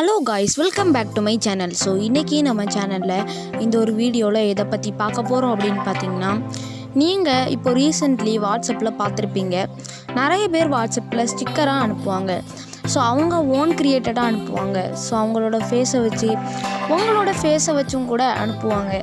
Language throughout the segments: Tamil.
Hello guys, welcome back to my channel. So இன்றைக்கி நம்ம சேனலில் இந்த ஒரு வீடியோவில் எதை பற்றி பார்க்க போகிறோம் அப்படின்னு பார்த்தீங்கன்னா, நீங்கள் இப்போ ரீசெண்ட்லி வாட்ஸ்அப்பில் பார்த்துருப்பீங்க, நிறைய பேர் வாட்ஸ்அப்பில் ஸ்டிக்கராக அனுப்புவாங்க. ஸோ அவங்க ஓன் க்ரியேட்டடாக அனுப்புவாங்க. ஸோ அவங்களோட ஃபேஸை வச்சு உங்களோட ஃபேஸை வச்சும் கூட அனுப்புவாங்க.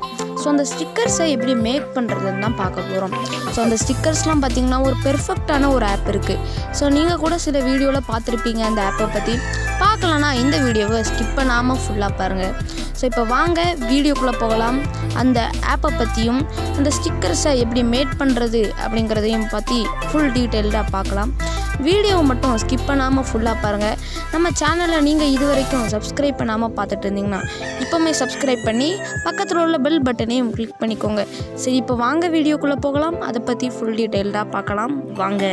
ஸோ அந்த ஸ்டிக்கர்ஸை எப்படி மேக் பண்ணுறதுன்னு தான் பார்க்க போகிறோம். ஸோ அந்த ஸ்டிக்கர்ஸ்லாம் பார்த்திங்கன்னா ஒரு பெர்ஃபெக்டான ஒரு ஆப் இருக்குது. ஸோ நீங்கள் கூட சில வீடியோவில் பார்த்துருப்பீங்க. அந்த ஆப்பை பற்றி பார்க்கலன்னா இந்த வீடியோவை ஸ்கிப் பண்ணாமல் ஃபுல்லாக பாருங்கள். ஸோ இப்போ வாங்க வீடியோக்குள்ளே போகலாம். அந்த ஆப்பை பற்றியும் அந்த ஸ்டிக்கர்ஸை எப்படி மேட் பண்ணுறது அப்படிங்கிறதையும் பற்றி ஃபுல் டீட்டெயில்டாக பார்க்கலாம். வீடியோவை மட்டும் ஸ்கிப் பண்ணாமல் ஃபுல்லாக பாருங்கள். நம்ம சேனலை நீங்கள் இது வரைக்கும் சப்ஸ்கிரைப் பண்ணாமல் பார்த்துட்டு இருந்தீங்கன்னா இப்போவுமே சப்ஸ்கிரைப் பண்ணி பக்கத்தில் உள்ள பெல் பட்டனையும் கிளிக் பண்ணிக்கோங்க. சரி, இப்போ வாங்க வீடியோக்குள்ளே போகலாம். அதை பற்றி ஃபுல் டீட்டெயில்டாக பார்க்கலாம் வாங்க.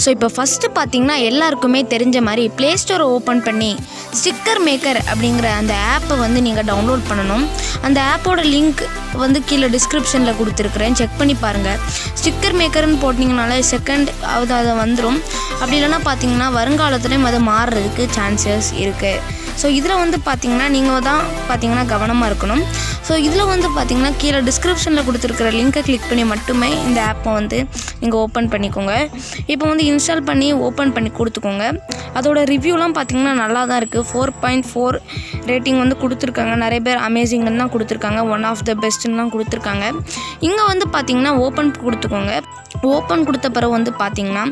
ஸோ இப்போ ஃபஸ்ட்டு பார்த்திங்கன்னா எல்லாருக்குமே தெரிஞ்ச மாதிரி ப்ளே ஸ்டோரை ஓப்பன் பண்ணி ஸ்டிக்கர் மேக்கர் அப்படிங்கிற அந்த ஆப்பை வந்து நீங்கள் டவுன்லோட் பண்ணணும். அந்த ஆப்போட லிங்க் வந்து கீழே டிஸ்கிரிப்ஷனில் கொடுத்துருக்குறேன், செக் பண்ணி பாருங்கள். ஸ்டிக்கர் மேக்கர்னு போட்டிங்கனாலே செகண்ட் அதை வந்துடும். அப்படி இல்லைன்னா பார்த்திங்கன்னா வருங்காலத்துலேயும் அது மாறுறதுக்கு சான்சஸ் இருக்குது. ஸோ இதில் வந்து பார்த்திங்கன்னா நீங்கள் தான் பார்த்திங்கன்னா கவனமாக இருக்கணும். ஸோ இதில் வந்து பார்த்திங்கன்னா கீழே டிஸ்கிரிப்ஷனில் கொடுத்துருக்குற லிங்க்கை கிளிக் பண்ணி மட்டுமே இந்த ஆப்பை வந்து நீங்கள் ஓப்பன் பண்ணிக்கோங்க. இப்போ வந்து இன்ஸ்டால் பண்ணி ஓப்பன் பண்ணி கொடுத்துக்கோங்க. அதோட ரிவ்யூலாம் பார்த்திங்கன்னா நல்லா தான் இருக்குது. 4.4 ரேட்டிங் வந்து கொடுத்துருக்காங்க. நிறைய பேர் அமேசிங்னு தான் கொடுத்துருக்காங்க, ஒன் ஆஃப் த பெஸ்ட்டுன்னு கொடுத்துருக்காங்க. இங்கே வந்து பார்த்திங்கன்னா ஓப்பன் கொடுத்துக்கோங்க. ஓப்பன் கொடுத்த பிறகு வந்து பார்த்திங்கன்னா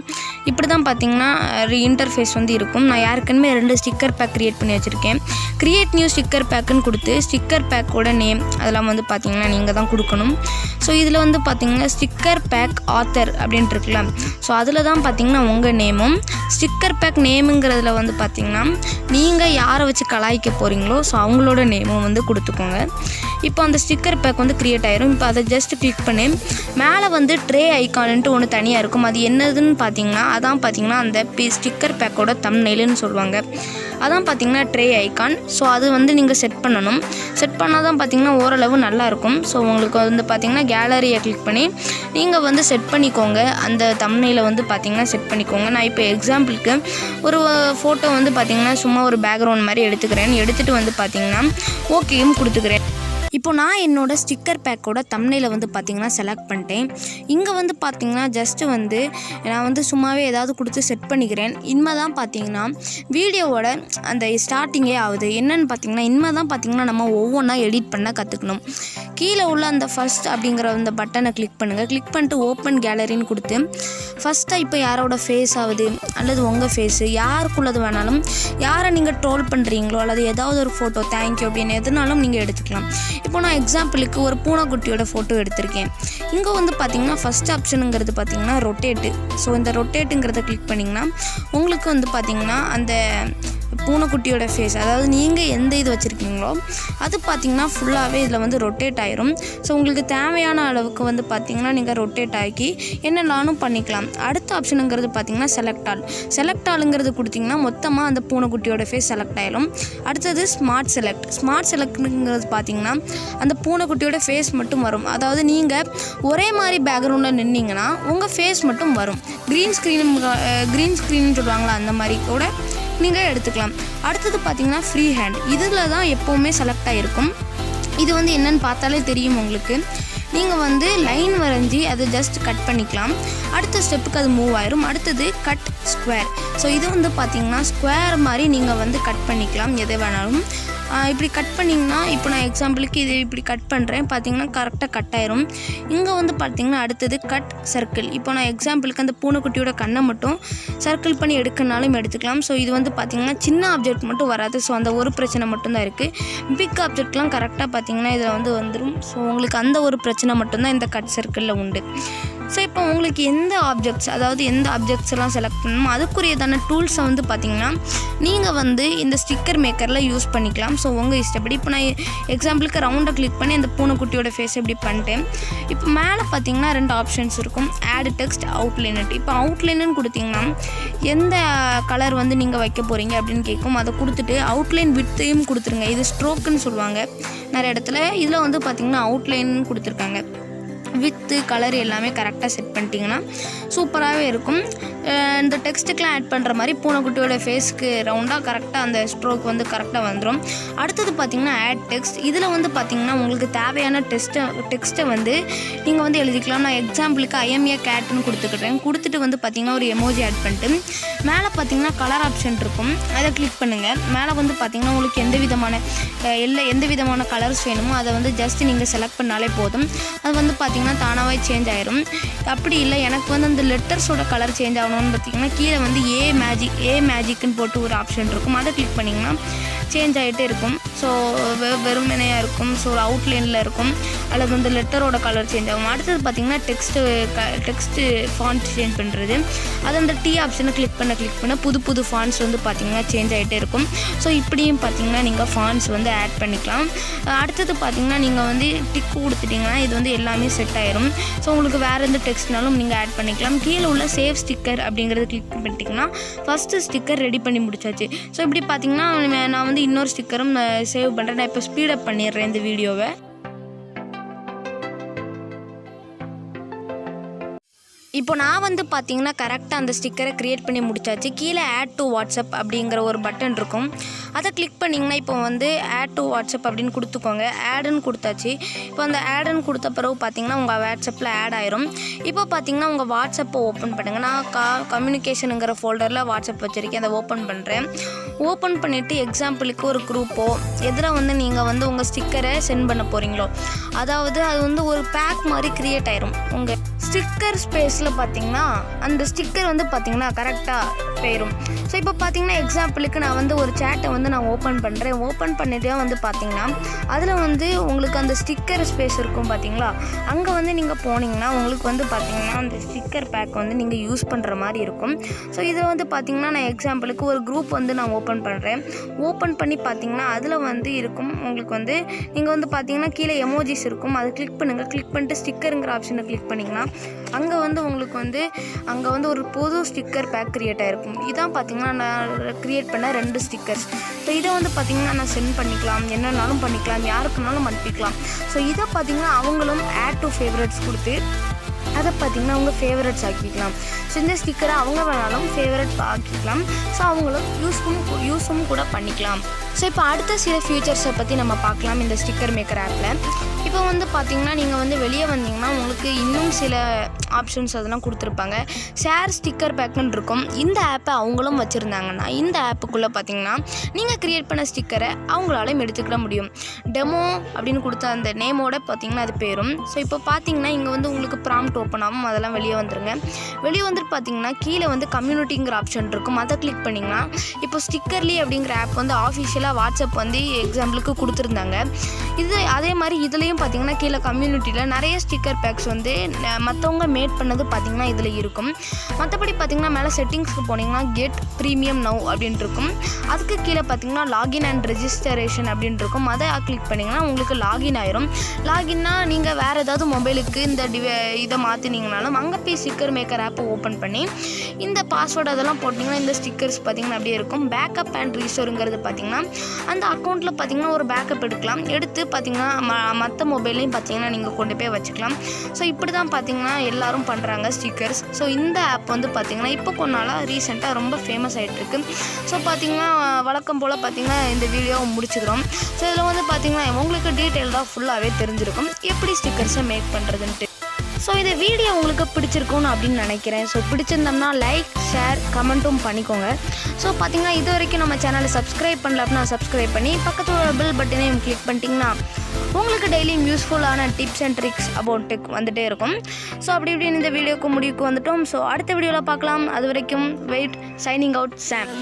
இப்படி தான் பார்த்திங்கன்னா இன்டர்ஃபேஸ் வந்து இருக்கும். நான் யாருக்குமே 2 ஸ்டிக்கர் பேக் க்ரியேட் பண்ணி வச்சுருக்கேன். க்ரியேட் நியூ ஸ்டிக்கர் பேக்குன்னு கொடுத்து ஸ்டிக்கர் பேக்கோட நேம் அதெல்லாம் வந்து பார்த்திங்கன்னா நீங்கள் தான் கொடுக்கணும். ஸோ இதில் வந்து பார்த்திங்கன்னா ஸ்டிக்கர் பேக் ஆத்தர் அப்படின்ட்டு இருக்குல்ல, ஸோ அதில் தான் பார்த்திங்கன்னா உங்கள் நேமும் ஸ்டிக்கர் பேக் நேமுங்கிறதுல வந்து பார்த்திங்கன்னா நீங்கள் யாரை வச்சு கலாய்க்க போகிறீங்களோ ஸோ அவங்களோட நேமும் வந்து கொடுத்துக்கோங்க. இப்போ அந்த ஸ்டிக்கர் பேக் வந்து க்ரியேட் ஆயிரும். இப்போ அதை ஜஸ்ட் கிளிக் பண்ணி மேலே வந்து ட்ரே ஐக்கானுன்ட்டு ஒன்று தனியாக இருக்கும். அது என்னதுன்னு பார்த்தீங்கன்னா அதான் பார்த்தீங்கன்னா அந்த ஸ்டிக்கர் பேக்கோட தம்ப்நெயில்னு சொல்லுவாங்க. அதான் பார்த்தீங்கன்னா ட்ரே ஐக்கான். ஸோ அது வந்து நீங்கள் செட் பண்ணணும். செட் பண்ணால் தான் பார்த்தீங்கன்னா ஓரளவு நல்லாயிருக்கும். ஸோ உங்களுக்கு வந்து பார்த்தீங்கன்னா கேலரியை கிளிக் பண்ணி நீங்கள் வந்து செட் பண்ணிக்கோங்க. அந்த தம்ப்நெயிலை வந்து பார்த்தீங்கன்னா செட் பண்ணிக்கோங்க. நான் இப்போ எக்ஸாம்பிளுக்கு ஒரு ஃபோட்டோ வந்து பார்த்தீங்கன்னா சும்மா ஒரு பேக்ரவுண்ட் மாதிரி எடுத்துகிட்டு வந்து பார்த்தீங்கன்னா ஓகேயும் கொடுத்துக்கிறேன். இப்போ நான் என்னோடய ஸ்டிக்கர் பேக்கோட தம்ப்நெயிலை வந்து பார்த்திங்கன்னா செலக்ட் பண்ணிட்டேன். இங்கே வந்து பார்த்திங்கன்னா ஜஸ்ட்டு வந்து நான் வந்து சும்மாவே ஏதாவது கொடுத்து செட் பண்ணிக்கிறேன். இனிமே தான் பார்த்திங்கன்னா வீடியோவோட அந்த ஸ்டார்டிங்கே ஆகுது. என்னென்னு பார்த்திங்கன்னா இனிமே தான் பார்த்திங்கன்னா நம்ம ஒவ்வொன்றா எடிட் பண்ண கற்றுக்கணும். கீழே உள்ள அந்த ஃபஸ்ட் அப்படிங்கிற அந்த பட்டனை கிளிக் பண்ணுங்கள். கிளிக் பண்ணிட்டு ஓப்பன் கேலரின்னு கொடுத்து ஃபஸ்ட்டாக இப்போ யாரோட ஃபேஸ் ஆகுது அல்லது உங்கள் ஃபேஸு யாருக்குள்ளது வேணாலும், யாரை நீங்கள் ட்ரோல் பண்ணுறீங்களோ அல்லது ஏதாவது ஒரு ஃபோட்டோ தேங்க்யூ அப்படின்னு எதுனாலும் நீங்கள் எடுத்துக்கலாம். இப்போ நான் எக்ஸாம்பிளுக்கு ஒரு பூனைக்குட்டியோட ஃபோட்டோ எடுத்திருக்கேன். இங்கே வந்து பார்த்திங்கன்னா ஃபஸ்ட் ஆப்ஷனுங்கிறது பார்த்திங்கன்னா ரொட்டேட்டு. ஸோ இந்த ரொட்டேட்டுங்கிறத கிளிக் பண்ணிங்கன்னா உங்களுக்கு வந்து பார்த்திங்கன்னா அந்த பூனைக்குட்டியோட ஃபேஸ், அதாவது நீங்கள் எந்த இது வச்சுருக்கீங்களோ அது பார்த்திங்கன்னா ஃபுல்லாகவே இதில் வந்து ரொட்டேட் ஆயிரும். ஸோ உங்களுக்கு தேவையான அளவுக்கு வந்து பார்த்திங்கன்னா நீங்கள் ரொட்டேட் ஆக்கி என்னென்னாலும் பண்ணிக்கலாம். அடுத்த ஆப்ஷனுங்கிறது பார்த்திங்கன்னா செலக்ட் ஆளுங்கிறது கொடுத்திங்கன்னா மொத்தமாக அந்த பூனைக்குட்டியோட ஃபேஸ் செலக்ட் ஆகிடும். அடுத்தது ஸ்மார்ட் செலக்ட்ங்கிறது பார்த்திங்கன்னா அந்த பூனைக்குட்டியோட ஃபேஸ் மட்டும் வரும். அதாவது நீங்கள் ஒரே மாதிரி பேக்ரவுண்டில் நின்னீங்கன்னா உங்கள் ஃபேஸ் மட்டும் வரும். க்ரீன் ஸ்க்ரீன் சொல்லுவாங்களா, அந்த மாதிரி கூட நீங்கள் எடுத்துக்கலாம். அடுத்தது பார்த்திங்கன்னா ஃப்ரீ ஹேண்ட். இதில் தான் எப்போவுமே செலக்ட் ஆகிருக்கும். இது வந்து என்னென்னு பார்த்தாலே தெரியும் உங்களுக்கு. நீங்கள் வந்து லைன் வரைஞ்சி அதை ஜஸ்ட் கட் பண்ணிக்கலாம். அடுத்த ஸ்டெப்புக்கு அது மூவ் ஆயிரும். அடுத்தது கட் ஸ்கொயர். ஸோ இது வந்து பார்த்திங்கன்னா ஸ்கொயர் மாதிரி நீங்கள் வந்து கட் பண்ணிக்கலாம் எதை வேணாலும். இப்படி கட் பண்ணிங்கன்னா இப்போ நான் எக்ஸாம்பிளுக்கு இது இப்படி கட் பண்ணுறேன், பார்த்திங்கன்னா கரெக்டாக கட் ஆயிரும். இங்கே வந்து பார்த்திங்கன்னா அடுத்தது கட் சர்க்கிள். இப்போ நான் எக்ஸாம்பிளுக்கு அந்த பூனைக்குட்டியோட கண்ணை மட்டும் சர்க்கிள் பண்ணி எடுக்கனாலும் எடுத்துக்கலாம். ஸோ இது வந்து பார்த்திங்கன்னா சின்ன ஆப்ஜெக்ட் மட்டும் வராது. ஸோ அந்த ஒரு பிரச்சனை மட்டும்தான் இருக்குது. பிக் ஆப்ஜெக்ட்லாம் கரெக்டாக பார்த்திங்கன்னா இதில் வந்து வந்துடும். ஸோ உங்களுக்கு அந்த ஒரு பிரச்சனை மட்டும்தான் இந்த கட் சர்க்கிளில் உண்டு. ஸோ இப்போ உங்களுக்கு எந்த ஆப்ஜெக்ட்ஸ் எல்லாம் செலக்ட் பண்ணணுமோ அதுக்குரியதான டூல்ஸை வந்து பார்த்திங்கன்னா நீங்கள் வந்து இந்த ஸ்டிக்கர் மேக்கரில் யூஸ் பண்ணிக்கலாம். ஸோ உங்கள் இஷ்டப்படி இப்போ நான் எக்ஸாம்பிளுக்கு ரவுண்டை கிளிக் பண்ணி அந்த பூனைக்குட்டியோட ஃபேஸ் இப்படி பண்ணிட்டேன். இப்போ மேலே பார்த்திங்கன்னா 2 ஆப்ஷன்ஸ் இருக்கும், ஆட் டெக்ஸ்ட், அவுட்லைனட். இப்போ அவுட்லைனுன்னு கொடுத்திங்கன்னா எந்த கலர் வந்து நீங்கள் வைக்க போகிறீங்க அப்படின்னு கேட்கும். அதை கொடுத்துட்டு அவுட்லைன் வித்தையும் கொடுத்துருங்க. இது ஸ்ட்ரோக்குன்னு சொல்லுவாங்க நிறைய இடத்துல. இதில் வந்து பார்த்திங்கன்னா அவுட்லைன் கொடுத்துருக்காங்க. வித்து கலர் எல்லாமே கரெக்டாக செட் பண்ணிட்டீங்கன்னா சூப்பராகவே இருக்கும். இந்த டெக்ஸ்ட்டுக்கெலாம் ஆட் பண்ணுற மாதிரி பூனைக்குட்டியோட ஃபேஸ்க்கு ரவுண்டாக கரெக்டாக அந்த ஸ்ட்ரோக் வந்து கரெக்டாக வந்துடும். அடுத்தது பார்த்திங்கன்னா ஆட் டெக்ஸ்ட். இதில் வந்து பார்த்திங்கன்னா உங்களுக்கு தேவையான டெக்ஸ்ட்டை வந்து நீங்கள் வந்து எழுதிக்கலாம். நான் எக்ஸாம்பிளுக்கு ஐஎம்ஏ கேட்டுன்னு கொடுத்துட்டு வந்து பார்த்திங்கன்னா ஒரு எமோஜி ஆட் பண்ணிட்டு மேலே பார்த்திங்கன்னா கலர் ஆப்ஷன் இருக்கும், அதை கிளிக் பண்ணுங்கள். மேலே வந்து பார்த்திங்கன்னா உங்களுக்கு எந்த விதமான கலர்ஸ் வேணுமோ அதை வந்து ஜஸ்ட் நீங்கள் செலக்ட் பண்ணாலே போதும். அது வந்து பார்த்திங்கன்னா தானாகவே சேஞ்ச் ஆயிரும். அப்படி இல்லை எனக்கு வந்து அந்த லெட்டர்ஸோட கலர் சேஞ்ச் ஆகணும்னு பார்த்திங்கன்னா கீழே வந்து ஏ மேஜிக்னு போட்டு ஒரு ஆப்ஷன் இருக்கும், அதை கிளிக் பண்ணிங்கன்னா சேஞ்ச் ஆகிட்டே இருக்கும். ஸோ வெறுமனையாக இருக்கும், ஸோ ஒரு அவுட்லைனில் இருக்கும், அல்லது வந்து லெட்டரோட கலர் சேஞ்ச் ஆகும். அடுத்தது பார்த்திங்கன்னா டெக்ஸ்ட்டு ஃபாண்ட் சேஞ்ச் பண்ணுறது, அது அந்த டி ஆப்ஷனை கிளிக் பண்ண புது ஃபாண்ட்ஸ் வந்து பார்த்திங்கன்னா சேஞ்ச் ஆகிட்டே இருக்கும். ஸோ இப்படியும் பார்த்திங்கன்னா நீங்கள் ஃபாண்ட்ஸ் வந்து ஆட் பண்ணிக்கலாம். அடுத்தது பார்த்திங்கன்னா நீங்கள் வந்து டிக் கொடுத்துட்டிங்கன்னா இது வந்து எல்லாமே செட் ஆயிரும். ஸோ உங்களுக்கு வேறு எந்த டெக்ஸ்ட்னாலும் நீங்கள் ஆட் பண்ணிக்கலாம். கீழே உள்ள சேவ் ஸ்டிக்கர் அப்படிங்கிறது கிளிக் பண்ணிட்டிங்கன்னா ஃபஸ்ட்டு ஸ்டிக்கர் ரெடி பண்ணி முடிச்சாச்சு. ஸோ இப்படி பார்த்திங்கன்னா நான் வந்து இன்னொரு ஸ்டிக்கரும் சேவ் பண்ணுறேன். நான் இப்போ ஸ்பீடப் பண்ணிடுறேன் இந்த வீடியோவை. இப்போ நான் வந்து பார்த்திங்கன்னா கரெக்டாக அந்த ஸ்டிக்கரை க்ரியேட் பண்ணி முடிச்சாச்சு. கீழே ஆட் டு வாட்ஸ்அப் அப்படிங்கிற ஒரு பட்டன் இருக்கும், அதை கிளிக் பண்ணிங்கன்னா இப்போ வந்து ஆட் டு வாட்ஸ்அப் அப்படின்னு கொடுத்துக்கோங்க. ஆடுன்னு கொடுத்தாச்சு. இப்போ அந்த ஆடுன்னு கொடுத்த பிறகு பார்த்திங்கன்னா உங்கள் வாட்ஸ்அப்பில் ஆட் ஆயிரும். இப்போ பார்த்திங்கன்னா உங்கள் வாட்ஸ்அப்பை ஓப்பன் பண்ணுங்கள். நான் கம்யூனிகேஷனுங்கிற ஃபோல்டரில் வாட்ஸ்அப் வச்சுருக்கேன், அதை ஓப்பன் பண்ணுறேன். ஓப்பன் பண்ணிவிட்டு எக்ஸாம்பிளுக்கு ஒரு குரூப்போ எதில் வந்து நீங்கள் வந்து உங்கள் ஸ்டிக்கரை சென்ட் பண்ண போகிறீங்களோ, அதாவது அது வந்து ஒரு பேக் மாதிரி க்ரியேட் ஆயிரும். உங்கள் ஸ்டிக்கர் ஸ்பேஸில் பார்த்திங்கன்னா அந்த ஸ்டிக்கர் வந்து பார்த்திங்கன்னா கரெக்டாக போயிடும். ஸோ இப்போ பார்த்திங்கன்னா எக்ஸாம்பிளுக்கு நான் வந்து ஒரு சேட்டை வந்து நான் ஓப்பன் பண்ணுறேன். ஓப்பன் பண்ணிட்டே வந்து பார்த்திங்கன்னா அதில் வந்து உங்களுக்கு அந்த ஸ்டிக்கர் ஸ்பேஸ் இருக்கும் பார்த்திங்களா, அங்கே வந்து நீங்கள் போனீங்கன்னா உங்களுக்கு வந்து பார்த்திங்கன்னா அந்த ஸ்டிக்கர் பேக் வந்து நீங்கள் யூஸ் பண்ணுற மாதிரி இருக்கும். ஸோ இதில் வந்து பார்த்திங்கன்னா நான் எக்ஸாம்பிளுக்கு ஒரு குரூப் வந்து நான் ஓப்பன் பண்ணுறேன். ஓப்பன் பண்ணி பார்த்திங்கன்னா அதில் வந்து இருக்கும் உங்களுக்கு வந்து நீங்கள் வந்து பார்த்திங்கன்னா கீழே எமோஜிஸ் இருக்கும், அதை கிளிக் பண்ணுங்கள். கிளிக் பண்ணிட்டு ஸ்டிக்கருங்கிற ஆப்ஷனை கிளிக் பண்ணிங்கன்னா அங்கே வந்து உங்களுக்கு வந்து அங்கே வந்து ஒரு புது ஸ்டிக்கர் பேக் க்ரியேட் ஆகிருக்கும். இதான் பார்த்திங்கன்னா நான் க்ரியேட் பண்ண 2 ஸ்டிக்கர்ஸ். ஸோ இதை வந்து பார்த்திங்கன்னா நான் சென்ட் பண்ணிக்கலாம், என்னன்னாலும் பண்ணிக்கலாம், யாருக்குனாலும் அனுப்பிக்கலாம். ஸோ இதை பார்த்திங்கன்னா அவங்களும் ஆட் டு ஃபேவரட்ஸ் கொடுத்து அதை பார்த்திங்கன்னா அவங்க ஃபேவரட்ஸ் ஆக்கிக்கலாம். ஸோ இந்த ஸ்டிக்கரை அவங்க வேணாலும் ஃபேவரட் ஆக்கிக்கலாம். ஸோ அவங்களும் யூஸும் கூட பண்ணிக்கலாம். ஸோ இப்போ அடுத்த சில ஃபியூச்சர்ஸை பற்றி நம்ம பார்க்கலாம் இந்த ஸ்டிக்கர் மேக்கர் ஆப்பில். இப்போ வந்து பார்த்திங்கன்னா நீங்கள் வந்து வெளியே வந்தீங்கன்னா உங்களுக்கு இன்னும் சில ஆப்ஷன்ஸ் அதெல்லாம் கொடுத்துருப்பாங்க. ஷேர் ஸ்டிக்கர் பேக்குன்னு இருக்கும். இந்த ஆப்பை அவங்களும் வச்சுருந்தாங்கன்னா இந்த ஆப்புக்குள்ளே பார்த்திங்கன்னா நீங்கள் க்ரியேட் பண்ண ஸ்டிக்கரை அவங்களாலையும் எடுத்துக்கிட முடியும். டெமோ அப்படின்னு கொடுத்த அந்த நேமோட பார்த்திங்கன்னா அது பேரும். ஸோ இப்போ பார்த்திங்கன்னா இங்கே வந்து உங்களுக்கு ப்ராம்ப்ட் ஓப்பன் ஆகும், அதெல்லாம் வெளியே வந்துருங்க. வெளியே வந்துட்டு பார்த்திங்கன்னா கீழே வந்து கம்யூனிட்டிங்கிற ஆப்ஷன் இருக்கும், அதை கிளிக் பண்ணிங்கன்னா இப்போ ஸ்டிக்கர்லி அப்படிங்கிற ஆப் வந்து ஆஃபிஷியலாக வாட்ஸ்அப் வந்து எக்ஸாம்பிளுக்கு கொடுத்துருந்தாங்க. அதே மாதிரி இதுலேயும் பார்த்திங்கன்னா கீழே கம்யூனிட்டியில் நிறைய ஸ்டிக்கர் பேக்ஸ் வந்து மற்றவங்க மேட் பண்ணது பார்த்திங்கன்னா இதில் இருக்கும். மற்றபடி பார்த்திங்கன்னா மேலே செட்டிங்ஸ்க்கு போனீங்கன்னா கெட் ப்ரீமியம் நவ் அப்படின்ட்டு இருக்கும். அதுக்கு கீழே பார்த்திங்கன்னா லாகின் அண்ட் ரெஜிஸ்டரேஷன் அப்படின்ட்டு இருக்கும், அதை கிளிக் பண்ணிங்கன்னா உங்களுக்கு லாகின் ஆயிரும். லாகின்னா நீங்கள் வேறு ஏதாவது மொபைலுக்கு இந்த இதை மாற்றினீங்கனாலும் அங்கே போய் ஸ்டிக்கர் மேக்கர் ஆப்பை ஓப்பன் பண்ணி இந்த பாஸ்வேர்டு அதெல்லாம் போட்டிங்கன்னா இந்த ஸ்டிக்கர்ஸ் பார்த்திங்கன்னா அப்படியே இருக்கும். பேக்கப் அண்ட் ரீஸ்டோருங்கிறது பார்த்திங்கன்னா அந்த அக்கௌண்ட்டில் பார்த்திங்கன்னா ஒரு பேக்கப் எடுக்கலாம், எடுத்து பார்த்திங்கன்னா மற்ற மொபைல்லையும் பார்த்திங்கன்னா நீங்கள் கொண்டு போய் வச்சுக்கலாம். ஸோ இப்படி தான் பார்த்திங்கன்னா எல்லோரும் பண்ணுறாங்க ஸ்டிக்கர்ஸ். ஸோ இந்த ஆப் வந்து பார்த்திங்கன்னா இப்போ கொஞ்ச நாளாக ரீசெண்டாக ரொம்ப ஃபேமஸ் ஆகிட்டுருக்கு. ஸோ பார்த்திங்கன்னா வழக்கம் போல் பார்த்திங்கன்னா இந்த வீடியோவை முடிச்சுக்கிறோம். ஸோ இதில் வந்து பார்த்திங்கன்னா உங்களுக்கு டீட்டெயில்டாக ஃபுல்லாகவே தெரிஞ்சிருக்கும் எப்படி ஸ்டிக்கர்ஸை மேக் பண்ணுறதுன்ட்டு. ஸோ இந்த வீடியோ உங்களுக்கு பிடிச்சிருக்கும்னு அப்படின்னு நினைக்கிறேன். ஸோ பிடிச்சிருந்தோம்னா லைக், ஷேர், கமெண்ட்டும் பண்ணிக்கோங்க. ஸோ பார்த்திங்கன்னா இது வரைக்கும் நம்ம சேனலை சப்ஸ்கிரைப் பண்ணல அப்படின்னா சப்ஸ்கிரைப் பண்ணி பக்கத்தில் பெல் பட்டனையும் கிளிக் பண்ணிட்டீங்கன்னா உங்களுக்கு டெய்லியும் யூஸ்ஃபுல்லான tips and tricks about tech வந்துகிட்டே இருக்கும். ஸோ அப்படி இப்படின்னு இந்த வீடியோக்கு முடிவுக்கு வந்துட்டோம். ஸோ அடுத்த வீடியோவில் பார்க்கலாம். அது வரைக்கும் வெயிட், சைனிங் அவுட், சாம்.